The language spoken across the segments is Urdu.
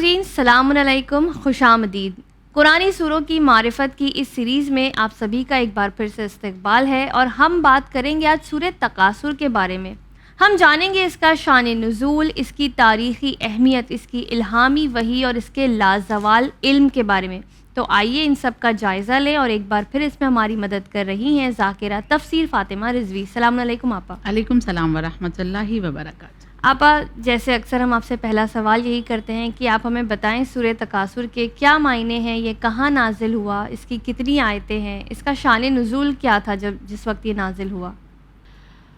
سامعین السلام علیکم، خوش آمدید۔ قرآنی سوروں کی معرفت کی اس سیریز میں آپ سبھی کا ایک بار پھر سے استقبال ہے، اور ہم بات کریں گے آج سورہ تکاثر کے بارے میں۔ ہم جانیں گے اس کا شان نزول، اس کی تاریخی اہمیت، اس کی الہامی وحی اور اس کے لازوال علم کے بارے میں۔ تو آئیے ان سب کا جائزہ لیں، اور ایک بار پھر اس میں ہماری مدد کر رہی ہیں ذاکرہ تفسیر فاطمہ رضوی۔ السلام علیکم آپا۔ علیکم السلام ورحمۃ اللہ وبرکاتہ۔ آپا، جیسے اکثر ہم آپ سے پہلا سوال یہی کرتے ہیں کہ آپ ہمیں بتائیں سورہ تکاثر کے کیا معنی ہیں، یہ کہاں نازل ہوا، اس کی کتنی آیتیں ہیں، اس کا شان نزول کیا تھا جس وقت یہ نازل ہوا؟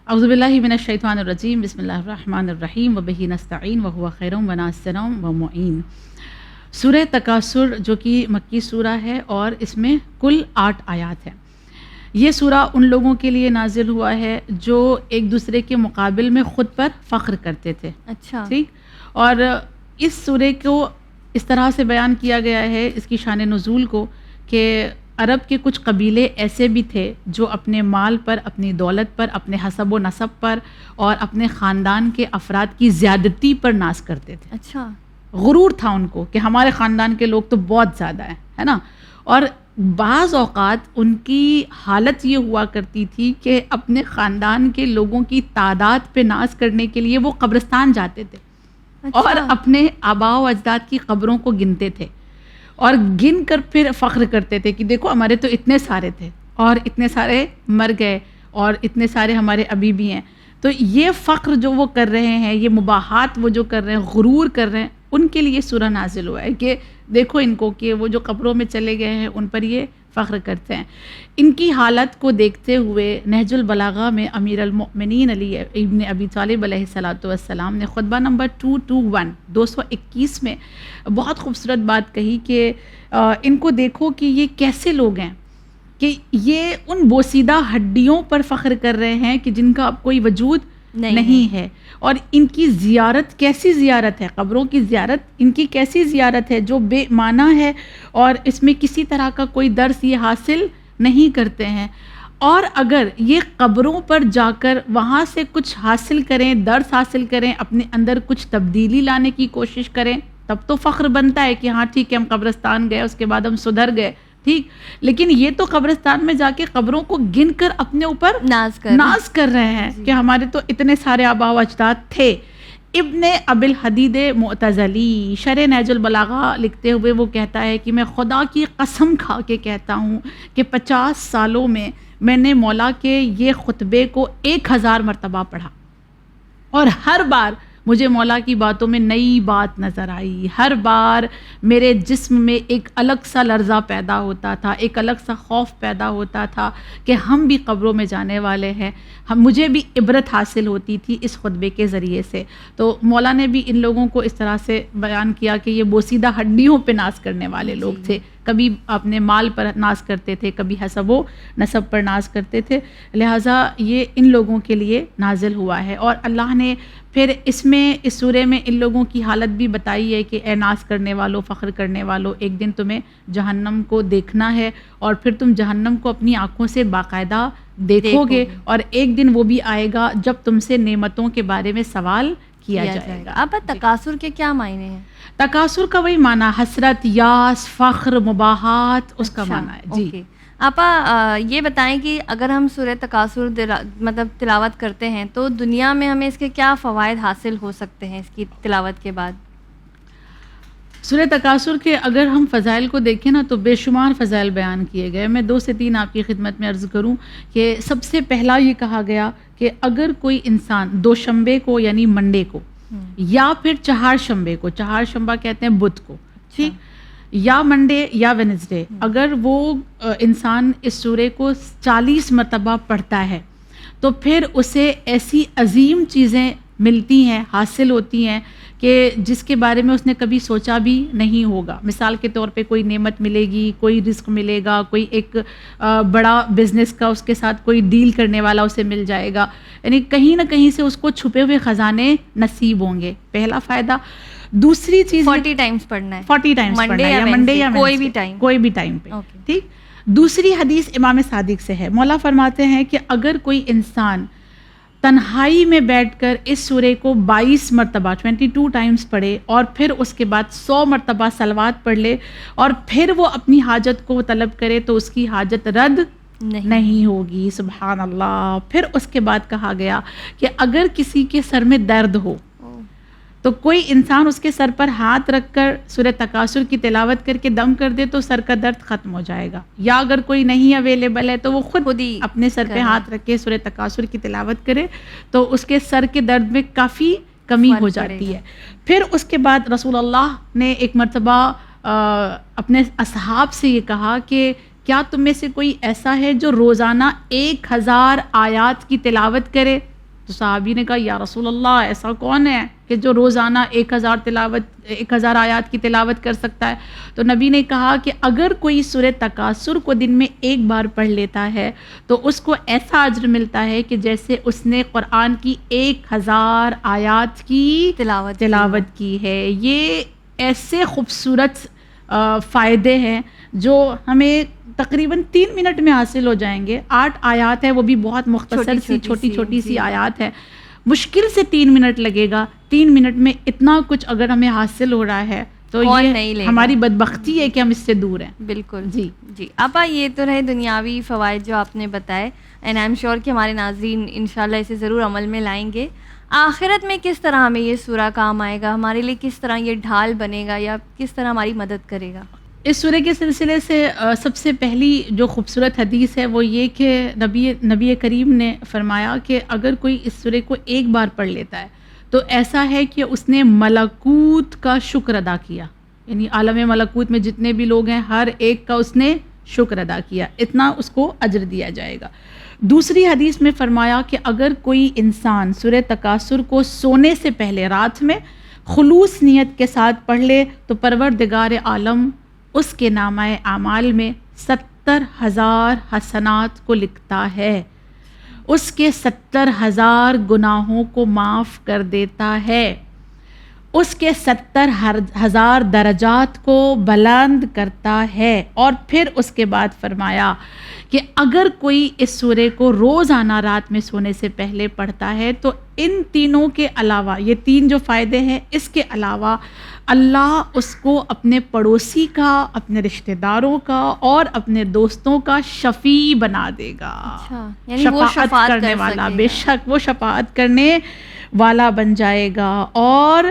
اعوذ باللہ من الشیطان الرجیم، بسم اللہ الرحمن الرحیم، وبہ نستعین وہو خیر وناصر ومعین۔ سورہ تکاثر جو کہ مکی سورہ ہے اور اس میں کل 8 آیات ہیں۔ یہ سورہ ان لوگوں کے لیے نازل ہوا ہے جو ایک دوسرے کے مقابل میں خود پر فخر کرتے تھے۔ اچھا، ٹھیک۔ اور اس سورہ کو اس طرح سے بیان کیا گیا ہے، اس کی شان نزول کو، کہ عرب کے کچھ قبیلے ایسے بھی تھے جو اپنے مال پر، اپنی دولت پر، اپنے حسب و نسب پر اور اپنے خاندان کے افراد کی زیادتی پر ناز کرتے تھے۔ اچھا، غرور تھا ان کو کہ ہمارے خاندان کے لوگ تو بہت زیادہ ہیں، ہے نا۔ اور بعض اوقات ان کی حالت یہ ہوا کرتی تھی کہ اپنے خاندان کے لوگوں کی تعداد پہ ناز کرنے کے لیے وہ قبرستان جاتے تھے اور اپنے آباء و اجداد کی قبروں کو گنتے تھے، اور گن کر پھر فخر کرتے تھے کہ دیکھو ہمارے تو اتنے سارے تھے اور اتنے سارے مر گئے اور اتنے سارے ہمارے ابھی بھی ہیں۔ تو یہ فخر جو وہ کر رہے ہیں، یہ مباحات وہ جو کر رہے ہیں، غرور کر رہے ہیں، ان کے لیے سورہ نازل ہوا ہے کہ دیکھو ان کو کہ وہ جو قبروں میں چلے گئے ہیں ان پر یہ فخر کرتے ہیں۔ ان کی حالت کو دیکھتے ہوئے نہج البلاغہ میں امیر المؤمنین علی ابن ابی طالب علیہ الصلاۃ والسلام نے خطبہ نمبر 221 میں بہت خوبصورت بات کہی کہ ان کو دیکھو کہ یہ کیسے لوگ ہیں، کہ یہ ان بوسیدہ ہڈیوں پر فخر کر رہے ہیں کہ جن کا اب کوئی وجود نہیں ہے، اور ان کی زیارت کیسی زیارت ہے، قبروں کی زیارت ان کی کیسی زیارت ہے جو بے معنی ہے، اور اس میں کسی طرح کا کوئی درس یہ حاصل نہیں کرتے ہیں۔ اور اگر یہ قبروں پر جا کر وہاں سے کچھ حاصل کریں، درس حاصل کریں، اپنے اندر کچھ تبدیلی لانے کی کوشش کریں، تب تو فخر بنتا ہے کہ ہاں ٹھیک ہے ہم قبرستان گئے، اس کے بعد ہم سدھر گئے، ٹھیک۔ لیکن یہ تو قبرستان میں جا کے قبروں کو گن کر اپنے اوپر ناز کر رہے ہیں کہ ہمارے تو اتنے سارے آباء و اجداد تھے۔ ابن ابی الحدید معتزلی شرح نہج البلاغہ لکھتے ہوئے وہ کہتا ہے کہ میں خدا کی قسم کھا کے کہتا ہوں کہ 50 سالوں میں نے مولا کے یہ خطبے کو 1000 مرتبہ پڑھا، اور ہر بار مجھے مولا کی باتوں میں نئی بات نظر آئی، ہر بار میرے جسم میں ایک الگ سا لرزہ پیدا ہوتا تھا، ایک الگ سا خوف پیدا ہوتا تھا کہ ہم بھی قبروں میں جانے والے ہیں، مجھے بھی عبرت حاصل ہوتی تھی اس خطبے کے ذریعے سے۔ تو مولا نے بھی ان لوگوں کو اس طرح سے بیان کیا کہ یہ بوسیدہ ہڈیوں پہ ناز کرنے والے لوگ تھے، کبھی اپنے مال پر ناز کرتے تھے، کبھی حسب و نسب پر ناز کرتے تھے، لہٰذا یہ ان لوگوں کے لیے نازل ہوا ہے۔ اور اللہ نے پھر اس سورے میں ان لوگوں کی حالت بھی بتائی ہے کہ اے ناز کرنے والوں، فخر کرنے والوں، ایک دن تمہیں جہنم کو دیکھنا ہے، اور پھر تم جہنم کو اپنی آنکھوں سے باقاعدہ دیکھو گے، اور ایک دن وہ بھی آئے گا جب تم سے نعمتوں کے بارے میں سوال کیا جائے گا۔ اب تکاثر کے کیا معنی ہیں؟ تکاثر کا وہی معنی حسرت، یاس، فخر، مباحات، اس کا معنی ہے۔ جی آپا، یہ بتائیں کہ اگر ہم سورہ تکاثر مطلب تلاوت کرتے ہیں تو دنیا میں ہمیں اس کے کیا فوائد حاصل ہو سکتے ہیں اس کی تلاوت کے بعد؟ سورہ تکاثر کے اگر ہم فضائل کو دیکھیں نا تو بے شمار فضائل بیان کیے گئے۔ میں 2 سے 3 آپ کی خدمت میں عرض کروں کہ سب سے پہلا یہ کہا گیا کہ اگر کوئی انسان دوشنبے کو یعنی منڈے کو، یا پھر چہارشنبے کو، چہارشنبہ کہتے ہیں بدھ کو، ٹھیک، یا منڈے یا وینسڈے، اگر وہ انسان اس سورے کو 40 مرتبہ پڑھتا ہے تو پھر اسے ایسی عظیم چیزیں ملتی ہیں، حاصل ہوتی ہیں کہ جس کے بارے میں اس نے کبھی سوچا بھی نہیں ہوگا۔ مثال کے طور پہ کوئی نعمت ملے گی، کوئی رزق ملے گا، کوئی ایک بڑا بزنس کا اس کے ساتھ کوئی ڈیل کرنے والا اسے مل جائے گا، یعنی کہیں نہ کہیں سے اس کو چھپے ہوئے خزانے نصیب ہوں گے، پہلا فائدہ۔ دوسری چیز 40 ٹائمز پڑھنا ہے، 40 ٹائمز پڑھنا ہے، یا منڈے یا کوئی بھی ٹائم پہ، ٹھیک۔ دوسری حدیث امام صادق سے ہے، مولا فرماتے ہیں کہ اگر کوئی انسان تنہائی میں بیٹھ کر اس سورے کو 22 مرتبہ 22 ٹائمز پڑھے اور پھر اس کے بعد 100 مرتبہ صلوات پڑھ لے اور پھر وہ اپنی حاجت کو طلب کرے تو اس کی حاجت رد نہیں ہوگی. سبحان اللہ. پھر اس کے بعد کہا گیا کہ اگر کسی کے سر میں درد ہو تو کوئی انسان اس کے سر پر ہاتھ رکھ کر سورہ تکاثر کی تلاوت کر کے دم کر دے تو سر کا درد ختم ہو جائے گا. یا اگر کوئی نہیں اویلیبل ہے تو وہ خود ہی اپنے سر پہ ہاتھ رکھ کے سورہ تکاثر کی تلاوت کرے تو اس کے سر کے درد میں کافی کمی ہو جاتی ہے. پھر اس کے بعد رسول اللہ نے ایک مرتبہ اپنے اصحاب سے یہ کہا کہ کیا تم میں سے کوئی ایسا ہے جو روزانہ 1000 آیات کی تلاوت کرے؟ تو صحابی نے کہا یا رسول اللہ ایسا کون ہے کہ جو روزانہ 1000 آیات کی تلاوت کر سکتا ہے؟ تو نبی نے کہا کہ اگر کوئی سورہ تکاثر کو دن میں ایک بار پڑھ لیتا ہے تو اس کو ایسا اجر ملتا ہے کہ جیسے اس نے قرآن کی 1000 آیات کی تلاوت کی ہے. یہ ایسے خوبصورت فائدے ہیں جو ہمیں تقریباً 3 منٹ میں حاصل ہو جائیں گے. 8 آیات ہے، وہ بھی بہت مختصر سی چھوٹی سی آیات ہے. مشکل سے 3 منٹ لگے گا. 3 منٹ میں اتنا کچھ اگر ہمیں حاصل ہو رہا ہے تو یہ ہماری بدبختی ہے کہ ہم اس سے دور ہیں. بالکل. جی آپا، یہ تو رہے دنیاوی فوائد جو آپ نے بتائے، اینڈ آئی ایم شیور کہ ہمارے ناظرین انشاءاللہ اسے ضرور عمل میں لائیں گے. آخرت میں کس طرح ہمیں یہ سورہ کام آئے گا، ہمارے لیے کس طرح یہ ڈھال بنے گا یا کس طرح ہماری مدد کرے گا؟ اس سورہ کے سلسلے سے سب سے پہلی جو خوبصورت حدیث ہے وہ یہ کہ نبی کریم نے فرمایا کہ اگر کوئی اس سورہ کو ایک بار پڑھ لیتا ہے تو ایسا ہے کہ اس نے ملکوت کا شکر ادا کیا. یعنی عالم ملکوت میں جتنے بھی لوگ ہیں ہر ایک کا اس نے شکر ادا کیا، اتنا اس کو اجر دیا جائے گا. دوسری حدیث میں فرمایا کہ اگر کوئی انسان سورہ تکاثر کو سونے سے پہلے رات میں خلوص نیت کے ساتھ پڑھ لے تو پروردگار عالم اس کے نامہ اعمال میں 70,000 حسنات کو لکھتا ہے، اس کے 70,000 گناہوں کو معاف کر دیتا ہے، اس کے 70,000 درجات کو بلند کرتا ہے. اور پھر اس کے بعد فرمایا کہ اگر کوئی اس سورے کو روزانہ رات میں سونے سے پہلے پڑھتا ہے تو ان تینوں کے علاوہ، یہ 3 جو فائدے ہیں، اس کے علاوہ اللہ اس کو اپنے پڑوسی کا، اپنے رشتہ داروں کا اور اپنے دوستوں کا شفیع بنا دے گا. یعنی وہ شفاعت کرنے والا، بے شک وہ شفاعت کرنے والا بن جائے گا اور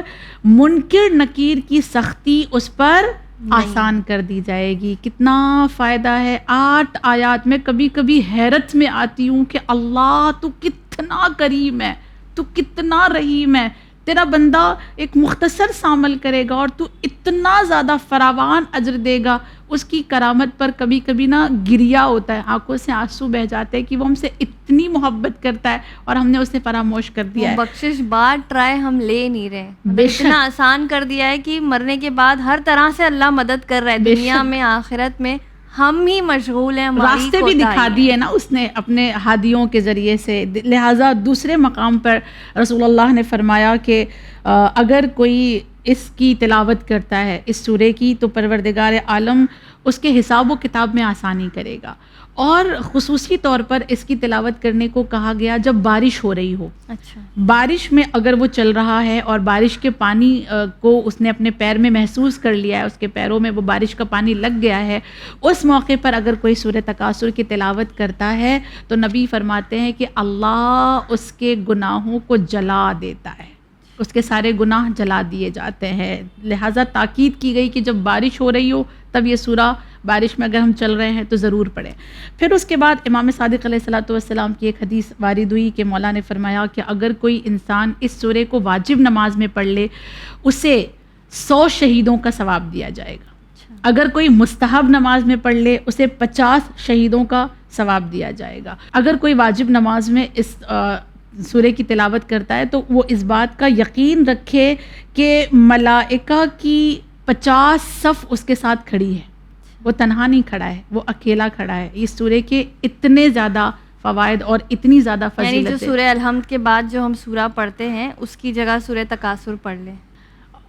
منکر نکیر کی سختی اس پر آسان کر دی جائے گی. کتنا فائدہ ہے. 8 آیات میں کبھی کبھی حیرت میں آتی ہوں کہ اللہ تو کتنا کریم ہے، تو کتنا رحیم ہے. تیرا بندہ ایک مختصر سا عمل کرے گا اور تو اتنا زیادہ فراوان اجر دے گا. اس کی کرامت پر کبھی کبھی نا گریا ہوتا ہے، آنکھوں سے آنسو بہ جاتے ہیں کہ وہ ہم سے اتنی محبت کرتا ہے اور ہم نے اسے فراموش کر دیا ہے. بخشش بار ٹرائی ہم لے نہیں رہے، اتنا آسان کر دیا ہے کہ مرنے کے بعد ہر طرح سے اللہ مدد کر رہا ہے. دنیا میں آخرت میں ہم ہی مشغول ہیں، راستے بھی دکھا دیے نا اس نے اپنے ہادیوں کے ذریعے سے. لہٰذا دوسرے مقام پر رسول اللہ نے فرمایا کہ اگر کوئی اس کی تلاوت کرتا ہے اس سورے کی تو پروردگار عالم اس کے حساب و کتاب میں آسانی کرے گا. اور خصوصی طور پر اس کی تلاوت کرنے کو کہا گیا جب بارش ہو رہی ہو. اچھا. بارش میں اگر وہ چل رہا ہے اور بارش کے پانی کو اس نے اپنے پیر میں محسوس کر لیا ہے، اس کے پیروں میں وہ بارش کا پانی لگ گیا ہے، اس موقع پر اگر کوئی سورہ تکاثر کی تلاوت کرتا ہے تو نبی فرماتے ہیں کہ اللہ اس کے گناہوں کو جلا دیتا ہے، اس کے سارے گناہ جلا دیے جاتے ہیں. لہٰذا تاکید کی گئی کہ جب بارش ہو رہی ہو تب یہ سورہ بارش میں اگر ہم چل رہے ہیں تو ضرور پڑھیں. پھر اس کے بعد امام صادق علیہ الصلوۃ والسلام کی ایک حدیث وارد ہوئی کہ مولا نے فرمایا کہ اگر کوئی انسان اس سورے کو واجب نماز میں پڑھ لے اسے 100 شہیدوں کا ثواب دیا جائے گا. اگر کوئی مستحب نماز میں پڑھ لے اسے 50 شہیدوں کا ثواب دیا جائے گا. اگر کوئی واجب نماز میں اس سورے کی تلاوت کرتا ہے تو وہ اس بات کا یقین رکھے کہ ملائکہ کی 50 صف اس کے ساتھ کھڑی ہے، وہ تنہا نہیں کھڑا ہے، وہ اکیلا کھڑا ہے. اس سورے کے اتنے زیادہ فوائد اور اتنی زیادہ فضیلت، یعنی جو سورہ الحمد کے بعد جو ہم سورہ پڑھتے ہیں اس کی جگہ سورہ تکاثر پڑھ لیں.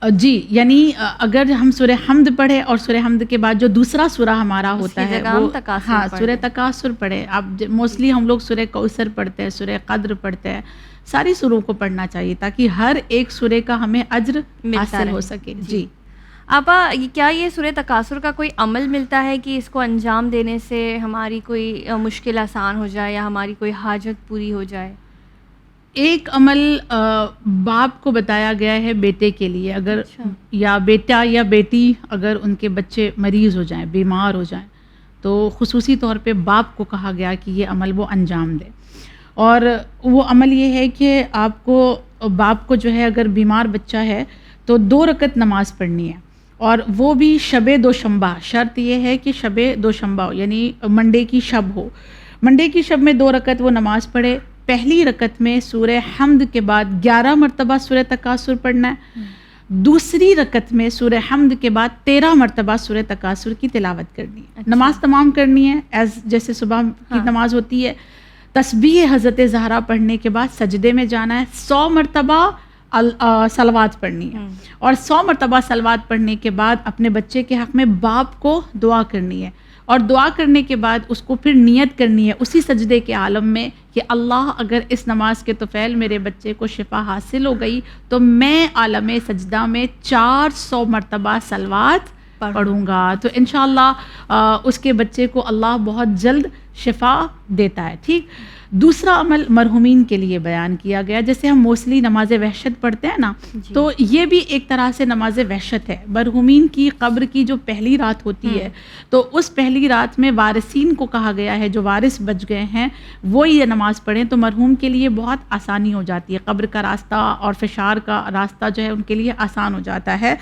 جی یعنی اگر ہم سورہ حمد پڑھے اور سورہ حمد کے بعد جو دوسرا سورہ ہمارا ہوتا ہے وہ ہاں سورہ تکاثر پڑھے. اب موسٹلی ہم لوگ سورہ کوثر پڑھتے ہیں, سورہ قدر پڑھتے ہیں, ساری سوروں کو پڑھنا چاہیے تاکہ ہر ایک سورے کا ہمیں اجر حاصل ہو سکے. جی آپا, کیا یہ سورہ تکاثر کا کوئی عمل ملتا ہے کہ اس کو انجام دینے سے ہماری کوئی مشکل آسان ہو جائے یا ہماری کوئی حاجت پوری ہو جائے؟ ایک عمل باپ کو بتایا گیا ہے بیٹے کے لیے, اگر یا بیٹا یا بیٹی اگر ان کے بچے مریض ہو جائیں, بیمار ہو جائیں, تو خصوصی طور پہ باپ کو کہا گیا کہ یہ عمل وہ انجام دے. اور وہ عمل یہ ہے کہ آپ کو باپ کو جو ہے اگر بیمار بچہ ہے تو 2 رکعت نماز پڑھنی ہے, اور وہ بھی شب دوشنبہ. شرط یہ ہے کہ شب دوشنبہ ہو, یعنی منڈے کی شب ہو. منڈے کی شب میں 2 رکعت وہ نماز پڑھے. پہلی رکعت میں سورہ حمد کے بعد 11 مرتبہ سورہ تکاثر پڑھنا ہے. دوسری رکعت میں سورہ حمد کے بعد 13 مرتبہ سورہ تکاثر کی تلاوت کرنی ہے. نماز تمام کرنی ہے جیسے صبح کی نماز ہوتی ہے. تسبیح حضرت زہرا پڑھنے کے بعد سجدے میں جانا ہے. 100 مرتبہ صلوات پڑھنی ہے, اور 100 مرتبہ صلوات پڑھنے کے بعد اپنے بچے کے حق میں باپ کو دعا کرنی ہے. اور دعا کرنے کے بعد اس کو پھر نیت کرنی ہے اسی سجدے کے عالم میں کہ اللہ اگر اس نماز کے طفیل میرے بچے کو شفا حاصل ہو گئی تو میں عالم سجدہ میں 400 مرتبہ صلوات پڑھوں گا. تو انشاءاللہ اس کے بچے کو اللہ بہت جلد شفا دیتا ہے. ٹھیک. دوسرا عمل مرحومین کے لیے بیان کیا گیا, جیسے ہم موسٹلی نماز وحشت پڑھتے ہیں نا, تو یہ بھی ایک طرح سے نماز وحشت ہے. مرحومین کی قبر کی جو پہلی رات ہوتی ہے تو اس پہلی رات میں وارثین کو کہا گیا ہے, جو وارث بچ گئے ہیں وہ یہ نماز پڑھیں تو مرحوم کے لیے بہت آسانی ہو جاتی ہے. قبر کا راستہ اور فشار کا راستہ جو ہے ان کے لیے آسان ہو جاتا ہے.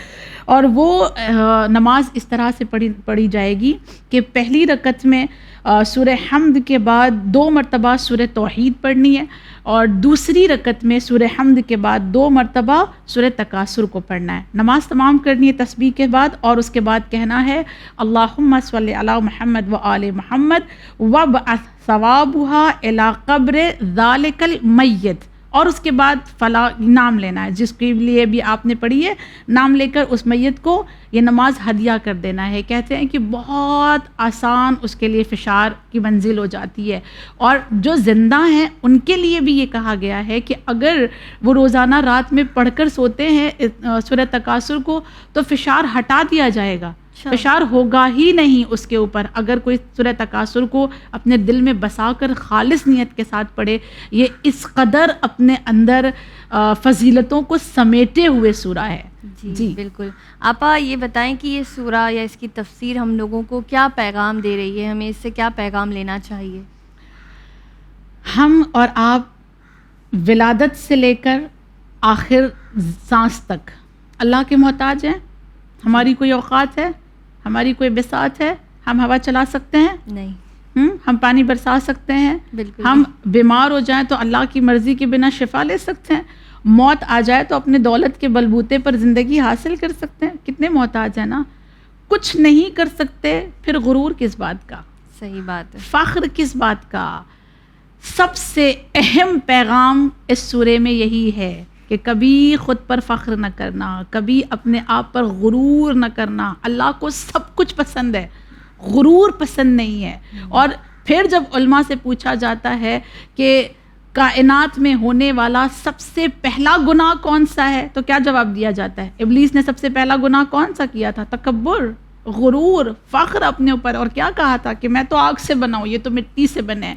اور وہ نماز اس طرح سے پڑھی جائے گی کہ پہلی رکعت میں سورہ حمد کے بعد 2 مرتبہ سورہ توحید پڑھنی ہے, اور دوسری رکعت میں سورہ حمد کے بعد 2 مرتبہ سورہ تکاثر کو پڑھنا ہے. نماز تمام کرنی ہے تسبیح کے بعد, اور اس کے بعد کہنا ہے اللہم صلی علی محمد و آل محمد وابعث ثوابها الی قبر ذالک المیت. اور اس کے بعد فلاں نام لینا ہے, جس کے لیے بھی آپ نے پڑھی ہے, نام لے کر اس میت کو یہ نماز ہدیہ کر دینا ہے. کہتے ہیں کہ بہت آسان اس کے لیے فشار کی منزل ہو جاتی ہے. اور جو زندہ ہیں ان کے لیے بھی یہ کہا گیا ہے کہ اگر وہ روزانہ رات میں پڑھ کر سوتے ہیں سورہ تکاثر کو تو فشار ہٹا دیا جائے گا, فشار ہوگا ہی نہیں اس کے اوپر اگر کوئی سورہ تکاثر کو اپنے دل میں بسا کر خالص نیت کے ساتھ پڑھے. یہ اس قدر اپنے اندر فضیلتوں کو سمیٹے ہوئے سورہ ہے. جی بالکل. آپا یہ بتائیں کہ یہ سورہ یا اس کی تفسیر ہم لوگوں کو کیا پیغام دے رہی ہے, ہمیں اس سے کیا پیغام لینا چاہیے؟ ہم اور آپ ولادت سے لے کر آخر سانس تک اللہ کے محتاج ہیں. ہماری کوئی اوقات ہے, ہماری کوئی بساط ہے, ہم ہوا چلا سکتے ہیں نہیں, ہم پانی برسا سکتے ہیں, بالکل ہم بیمار ہو جائیں تو اللہ کی مرضی کے بنا شفا لے سکتے ہیں, موت آ جائے تو اپنے دولت کے بلبوتے پر زندگی حاصل کر سکتے ہیں. کتنے محتاج ہیں نا. کچھ نہیں کر سکتے پھر غرور کس بات کا, صحیح بات ہے, فخر کس بات کا. سب سے اہم پیغام اس سورے میں یہی ہے کہ کبھی خود پر فخر نہ کرنا, کبھی اپنے آپ پر غرور نہ کرنا. اللہ کو سب کچھ پسند ہے, غرور پسند نہیں ہے. اور پھر جب علماء سے پوچھا جاتا ہے کہ کائنات میں ہونے والا سب سے پہلا گناہ کون سا ہے, تو کیا جواب دیا جاتا ہے؟ ابلیس نے سب سے پہلا گناہ کون سا کیا تھا؟ تکبر, غرور, فخر اپنے اوپر. اور کیا کہا تھا کہ میں تو آگ سے بنا ہوں, یہ تو مٹی سے بنے.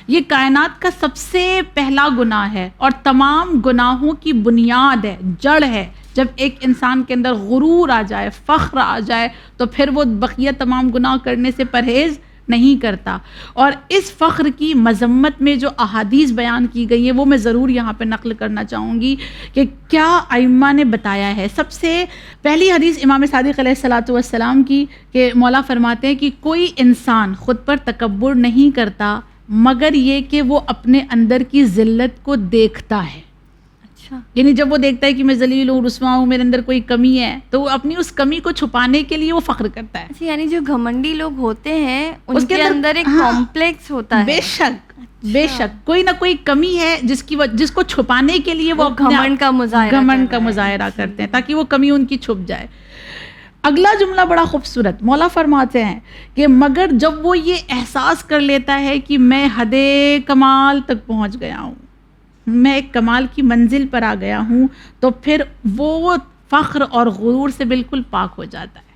یہ کائنات کا سب سے پہلا گناہ ہے اور تمام گناہوں کی بنیاد ہے, جڑ ہے. جب ایک انسان کے اندر غرور آ جائے, فخر آ جائے, تو پھر وہ بقیہ تمام گناہ کرنے سے پرہیز نہیں کرتا. اور اس فخر کی مذمت میں جو احادیث بیان کی گئی ہیں وہ میں ضرور یہاں پہ نقل کرنا چاہوں گی کہ کیا ائمہ نے بتایا ہے. سب سے پہلی حدیث امام صادق علیہ الصلوۃ والسلام کی کہ مولا فرماتے ہیں کہ کوئی انسان خود پر تکبر نہیں کرتا مگر یہ کہ وہ اپنے اندر کی ذلت کو دیکھتا ہے. یعنی جب وہ دیکھتا ہے کہ میں ذلیل ہوں, رسوا ہوں, میرے اندر کوئی کمی ہے, تو وہ اپنی اس کمی کو چھپانے کے لیے وہ فخر کرتا ہے. یعنی جو گھمنڈی لوگ ہوتے ہیں ان کے اندر ایک کمپلیکس ہوتا ہے. بے شک بے شک کوئی نہ کوئی کمی ہے جس کو چھپانے کے لیے وہ گھمنڈ کا مظاہرہ کرتے ہیں تاکہ وہ کمی ان کی چھپ جائے. اگلا جملہ بڑا خوبصورت، مولا فرماتے ہیں کہ مگر جب وہ یہ احساس کر لیتا ہے کہ میں حد کمال تک پہنچ گیا ہوں، میں ایک کمال کی منزل پر آ گیا ہوں، تو پھر وہ فخر اور غرور سے بالکل پاک ہو جاتا ہے.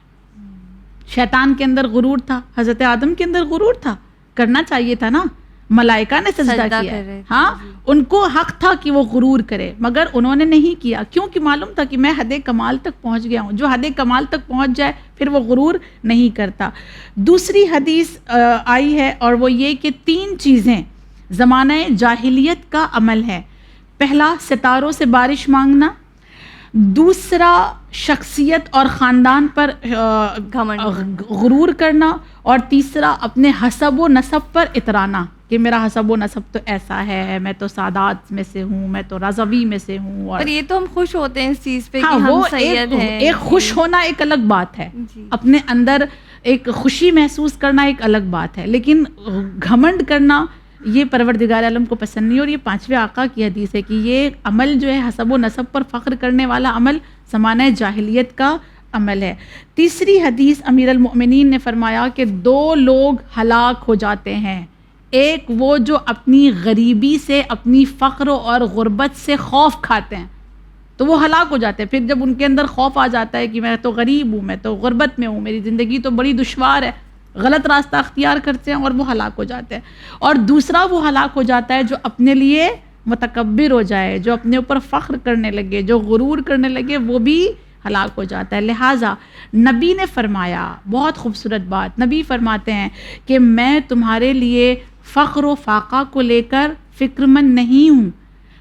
شیطان کے اندر غرور تھا، حضرت آدم کے اندر غرور تھا، کرنا چاہیے تھا نا، ملائکہ نے سجدہ کیا، ہاں ان کو حق تھا کہ وہ غرور کرے، مگر انہوں نے نہیں کیا، کیونکہ معلوم تھا کہ میں حد کمال تک پہنچ گیا ہوں. جو حد کمال تک پہنچ جائے پھر وہ غرور نہیں کرتا. دوسری حدیث آئی ہے اور وہ یہ کہ 3 چیزیں زمانہ جاہلیت کا عمل ہے. پہلا ستاروں سے بارش مانگنا، دوسرا شخصیت اور خاندان پر غرور کرنا، اور تیسرا اپنے حسب و نسب پر اترانا کہ میرا حسب و نسب تو ایسا ہے، میں تو سادات میں سے ہوں، میں تو رضوی میں سے ہوں. اور یہ تو ہم خوش ہوتے ہیں اس چیز پہ کہ ہم سید ہیں. ایک خوش ہونا ایک الگ بات ہے، اپنے اندر ایک خوشی محسوس کرنا ایک الگ بات ہے، لیکن گھمنڈ کرنا یہ پروردگار عالم کو پسند نہیں. اور یہ 5ویں آقا کی حدیث ہے کہ یہ عمل جو ہے حسب و نسب پر فخر کرنے والا عمل زمانہ جاہلیت کا عمل ہے. تیسری حدیث امیر المؤمنین نے فرمایا کہ 2 لوگ ہلاک ہو جاتے ہیں. ایک وہ جو اپنی غریبی سے، اپنی فقر اور غربت سے خوف کھاتے ہیں تو وہ ہلاک ہو جاتے ہیں. پھر جب ان کے اندر خوف آ جاتا ہے کہ میں تو غریب ہوں، میں تو غربت میں ہوں، میری زندگی تو بڑی دشوار ہے، غلط راستہ اختیار کرتے ہیں اور وہ ہلاک ہو جاتے ہیں. اور دوسرا وہ ہلاک ہو جاتا ہے جو اپنے لیے متکبر ہو جائے، جو اپنے اوپر فخر کرنے لگے، جو غرور کرنے لگے، وہ بھی ہلاک ہو جاتا ہے. لہٰذا نبی نے فرمایا، بہت خوبصورت بات، نبی فرماتے ہیں کہ میں تمہارے لیے فخر و فاقہ کو لے کر فکر مند نہیں ہوں.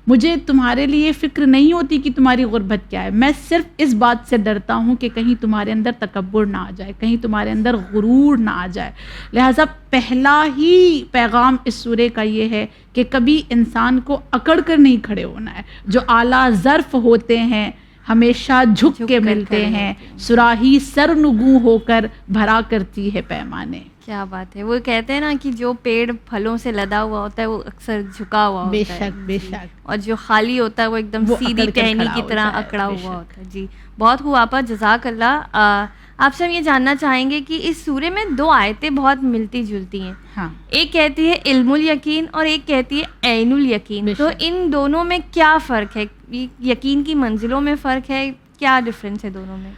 مجھے تمہارے لیے فکر نہیں ہوتی کہ تمہاری غربت کیا ہے، میں صرف اس بات سے ڈرتا ہوں کہ کہیں تمہارے اندر تکبر نہ آ جائے، کہیں تمہارے اندر غرور نہ آ جائے. لہٰذا پہلا ہی پیغام اس سورے کا یہ ہے کہ کبھی انسان کو اکڑ کر نہیں کھڑے ہونا ہے. جو اعلیٰ ظرف ہوتے ہیں ہمیشہ جھک کے ملتے ہیں، صراحی سرنگوں ہو کر بھرا کرتی ہے پیمانے. کیا بات ہے. وہ کہتے ہیں نا کہ جو پیڑ پھلوں سے لدا ہوا ہوتا ہے وہ اکثر جھکا ہوا ہوتا ہے، بے شک، اور جو خالی ہوتا ہے وہ ایک دم سیدھی ٹہنی کی طرح اکڑا ہوا ہوتا ہے. جی بہت خوب آپا، جزاک اللہ. آپ سے ہم یہ جاننا چاہیں گے کہ اس سورے میں 2 آیتیں بہت ملتی جلتی ہیں. ہاں، ایک کہتی ہے علم الیقین اور ایک کہتی ہے عین الیقین. تو ان دونوں میں کیا فرق ہے؟ یقین کی منزلوں میں فرق ہے، کیا ڈفرینس ہے دونوں میں؟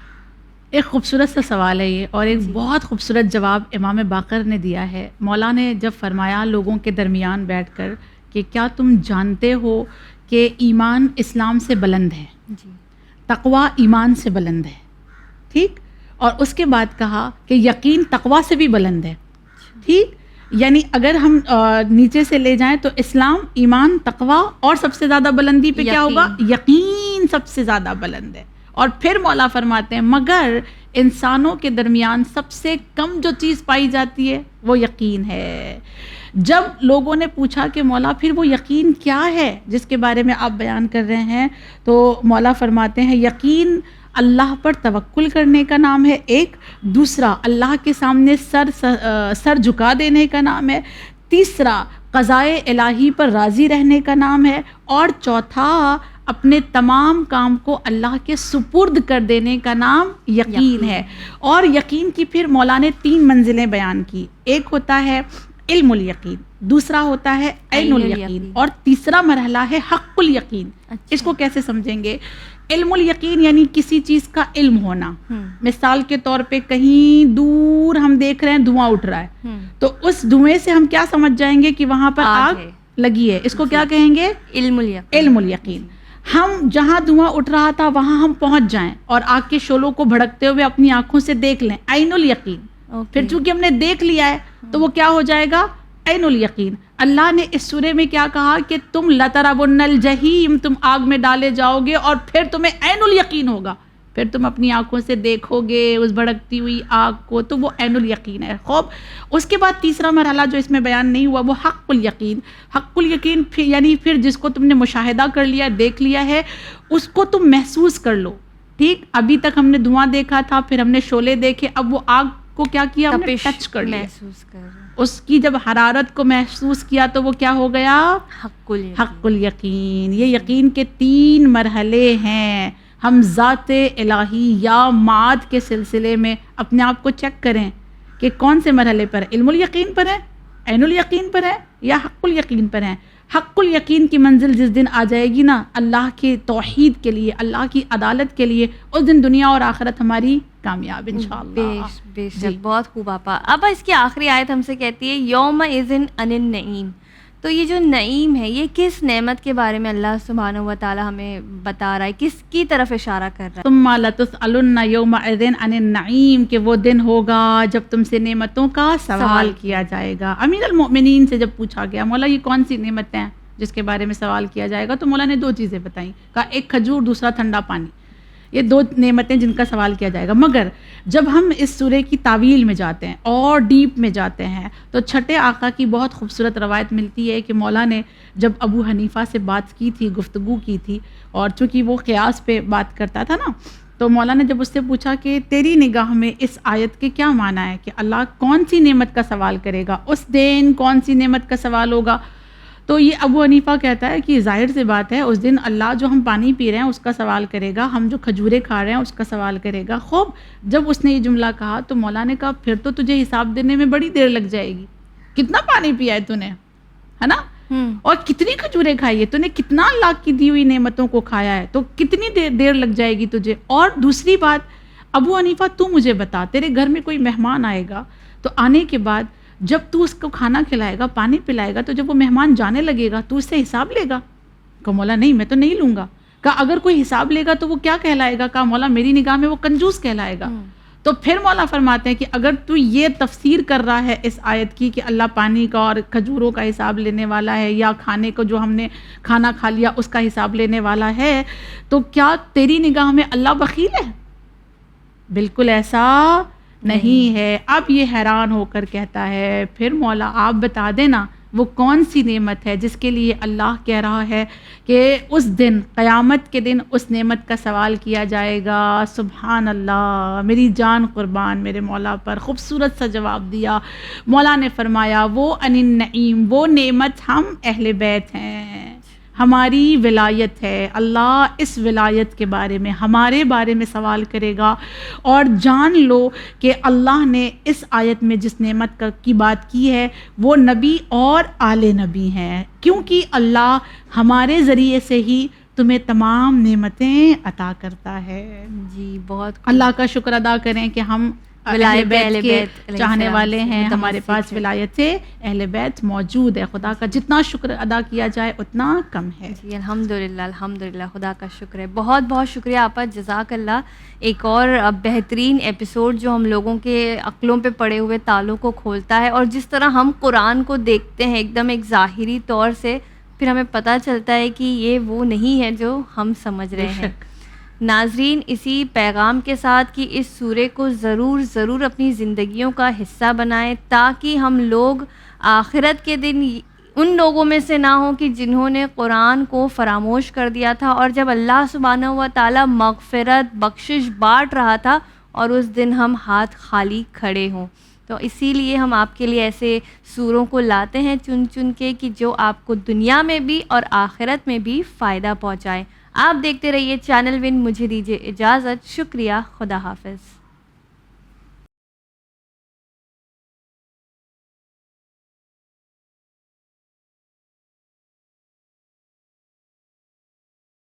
ایک خوبصورت سا سوال ہے یہ، اور ایک بہت خوبصورت جواب امام باقر نے دیا ہے. مولا نے جب فرمایا لوگوں کے درمیان بیٹھ کر کہ کیا تم جانتے ہو کہ ایمان اسلام سے بلند ہے، تقوی ایمان سے بلند ہے، ٹھیک، اور اس کے بعد کہا کہ یقین تقوی سے بھی بلند ہے، ٹھیک. یعنی اگر ہم نیچے سے لے جائیں تو اسلام، ایمان، تقوی، اور سب سے زیادہ بلندی پہ کیا ہوگا؟ یقین سب سے زیادہ بلند ہے. اور پھر مولا فرماتے ہیں مگر انسانوں کے درمیان سب سے کم جو چیز پائی جاتی ہے وہ یقین ہے. جب لوگوں نے پوچھا کہ مولا پھر وہ یقین کیا ہے جس کے بارے میں آپ بیان کر رہے ہیں، تو مولا فرماتے ہیں یقین اللہ پر توکل کرنے کا نام ہے، ایک، دوسرا اللہ کے سامنے سر جھکا دینے کا نام ہے، تیسرا قضائے الہی پر راضی رہنے کا نام ہے، اور چوتھا اپنے تمام کام کو اللہ کے سپرد کر دینے کا نام یقین ہے. اور یقین کی پھر مولا نے 3 منزلیں بیان کی. ایک ہوتا ہے علم الیقین، دوسرا ہوتا ہے عین الیقین، اور تیسرا مرحلہ ہے حق الیقین. اس کو کیسے سمجھیں گے؟ علم الیقین یعنی کسی چیز کا علم ہونا. مثال کے طور پہ کہیں دور ہم دیکھ رہے ہیں دھواں اٹھ رہا ہے، تو اس دھوئیں سے ہم کیا سمجھ جائیں گے کہ وہاں پر آگ لگی ہے. اس کو کیا کہیں گے؟ علم الیقین. ہم جہاں دھواں اٹھ رہا تھا وہاں ہم پہنچ جائیں اور آگ کے شعلوں کو بھڑکتے ہوئے اپنی آنکھوں سے دیکھ لیں، عین الیقین. پھر چونکہ ہم نے دیکھ لیا ہے تو وہ کیا ہو جائے گا؟ عین الیقین. اللہ نے اس سورے میں کیا کہا کہ تم لتربن الجحیم، تم آگ میں ڈالے جاؤ گے اور پھر تمہیں عین الیقین ہوگا، پھر تم اپنی آنکھوں سے دیکھو گے اس بھڑکتی ہوئی آگ کو، تو وہ عین الیقین ہے. خوب، اس کے بعد تیسرا مرحلہ جو اس میں بیان نہیں ہوا وہ حق الیقین. حق الیقین یعنی پھر جس کو تم نے مشاہدہ کر لیا، دیکھ لیا ہے، اس کو تم محسوس کر لو. ٹھیک، ابھی تک ہم نے دھواں دیکھا تھا، پھر ہم نے شعلے دیکھے، اب وہ آگ کو کیا کیا، ہم نے تپش ٹچ کر لیا، محسوس کر رہے ہیں۔ اس کی جب حرارت کو محسوس کیا تو وہ کیا ہو گیا، حق الیقین۔ یہ یقین کے 3 مرحلے ہیں۔ ہم ذات الہی یا معاد کے سلسلے میں اپنے آپ کو چیک کریں کہ کون سے مرحلے پر، علم الیقین پر ہے، عین الیقین پر ہے، یا حق الیقین پر ہے۔ حق الیقین کی منزل جس دن آ جائے گی نا اللہ کے توحید کے لیے، اللہ کی عدالت کے لیے، اس دن دنیا اور آخرت ہماری کامیاب انشاءاللہ۔ بے شک، بہت خوب آپا۔ اب اس کی آخری آیت ہم سے کہتی ہے یوم اذن عن النعیم، تو یہ جو نعیم ہے یہ کس نعمت کے بارے میں اللہ سبحانہ و تعالی ہمیں بتا رہا ہے، کس کی طرف اشارہ کر رہا ہے؟ ثم لتسألن یومئذ عن النعیم، کہ وہ دن ہوگا جب تم سے نعمتوں کا سوال کیا جائے گا۔ امیر المؤمنین سے جب پوچھا گیا مولا یہ کون سی نعمتیں ہیں جس کے بارے میں سوال کیا جائے گا، تو مولا نے 2 چیزیں بتائیں، کہا ایک کھجور، دوسرا ٹھنڈا پانی، یہ 2 نعمتیں جن کا سوال کیا جائے گا۔ مگر جب ہم اس سورے کی تعویل میں جاتے ہیں اور ڈیپ میں جاتے ہیں تو چھٹے آقا کی بہت خوبصورت روایت ملتی ہے کہ مولا نے جب ابو حنیفہ سے بات کی تھی، گفتگو کی تھی، اور چونکہ وہ قیاس پہ بات کرتا تھا نا، تو مولا نے جب اس سے پوچھا کہ تیری نگاہ میں اس آیت کے کیا معنی ہے، کہ اللہ کون سی نعمت کا سوال کرے گا، اس دن کون سی نعمت کا سوال ہوگا، تو یہ ابو حنیفہ کہتا ہے کہ ظاہر سی بات ہے اس دن اللہ جو ہم پانی پی رہے ہیں اس کا سوال کرے گا، ہم جو کھجورے کھا رہے ہیں اس کا سوال کرے گا۔ خوب جب اس نے یہ جملہ کہا تو مولا نے کہا پھر تو تجھے حساب دینے میں بڑی دیر لگ جائے گی، کتنا پانی پیا ہے تو نے، ہے نا، اور کتنی کھجورے کھائی ہے تو نے، کتنا اللہ کی دی ہوئی نعمتوں کو کھایا ہے، تو کتنی دیر لگ جائے گی تجھے۔ اور دوسری بات، ابو حنیفہ تو مجھے بتا، تیرے گھر میں کوئی مہمان آئے گا تو آنے کے بعد جب تو اس کو کھانا کھلائے گا، پانی پلائے گا، تو جب وہ مہمان جانے لگے گا تو اس سے حساب لے گا؟ کہا مولا نہیں، میں تو نہیں لوں گا۔ کہا اگر کوئی حساب لے گا تو وہ کیا کہلائے گا؟ کہا مولا میری نگاہ میں وہ کنجوس کہلائے گا۔ تو پھر مولا فرماتے ہیں کہ اگر تو یہ تفسیر کر رہا ہے اس آیت کی کہ اللہ پانی کا اور کھجوروں کا حساب لینے والا ہے، یا کھانے کو جو ہم نے کھانا کھا لیا اس کا حساب لینے والا ہے، تو کیا تیری نگاہ میں اللہ بخیل ہے؟ بالکل ایسا نہیں ہے۔ اب یہ حیران ہو کر کہتا ہے پھر مولا آپ بتا دینا وہ کون سی نعمت ہے جس کے لیے اللہ کہہ رہا ہے کہ اس دن، قیامت کے دن، اس نعمت کا سوال کیا جائے گا۔ سبحان اللہ، میری جان قربان میرے مولا پر، خوبصورت سا جواب دیا۔ مولا نے فرمایا وہ عن النعیم، وہ نعمت ہم اہل بیت ہیں، ہماری ولایت ہے۔ اللہ اس ولایت کے بارے میں، ہمارے بارے میں سوال کرے گا۔ اور جان لو کہ اللہ نے اس آیت میں جس نعمت کی بات کی ہے وہ نبی اور آل نبی ہیں، کیونکہ اللہ ہمارے ذریعے سے ہی تمہیں تمام نعمتیں عطا کرتا ہے۔ جی بہت اللہ کا شکر ادا کریں کہ ہم اہل بیت کے چاہنے والے ہیں، ہمارے پاس ولایت اہل بیت موجود ہے۔ خدا کا جتنا شکر ادا کیا جائے اتنا کم ہے۔ جی الحمدللہ، الحمدللہ، خدا کا شکر ہے۔ بہت بہت شکریہ آپا، جزاک اللہ۔ ایک اور بہترین ایپیسوڈ جو ہم لوگوں کے عقلوں پہ پڑے ہوئے تالوں کو کھولتا ہے، اور جس طرح ہم قرآن کو دیکھتے ہیں ایک دم ایک ظاہری طور سے، پھر ہمیں پتہ چلتا ہے کہ یہ وہ نہیں ہے جو ہم سمجھ رہے ہیں۔ ناظرین، اسی پیغام کے ساتھ کہ اس سورے کو ضرور اپنی زندگیوں کا حصہ بنائیں، تاکہ ہم لوگ آخرت کے دن ان لوگوں میں سے نہ ہوں کہ جنہوں نے قرآن کو فراموش کر دیا تھا، اور جب اللہ سبحانہ و تعالیٰ مغفرت بخشش بانٹ رہا تھا اور اس دن ہم ہاتھ خالی کھڑے ہوں۔ تو اسی لیے ہم آپ کے لیے ایسے سوروں کو لاتے ہیں چن کے کہ جو آپ کو دنیا میں بھی اور آخرت میں بھی فائدہ پہنچائیں۔ آپ دیکھتے رہیے چینل ون، مجھے دیجیے اجازت، شکریہ، خدا حافظ۔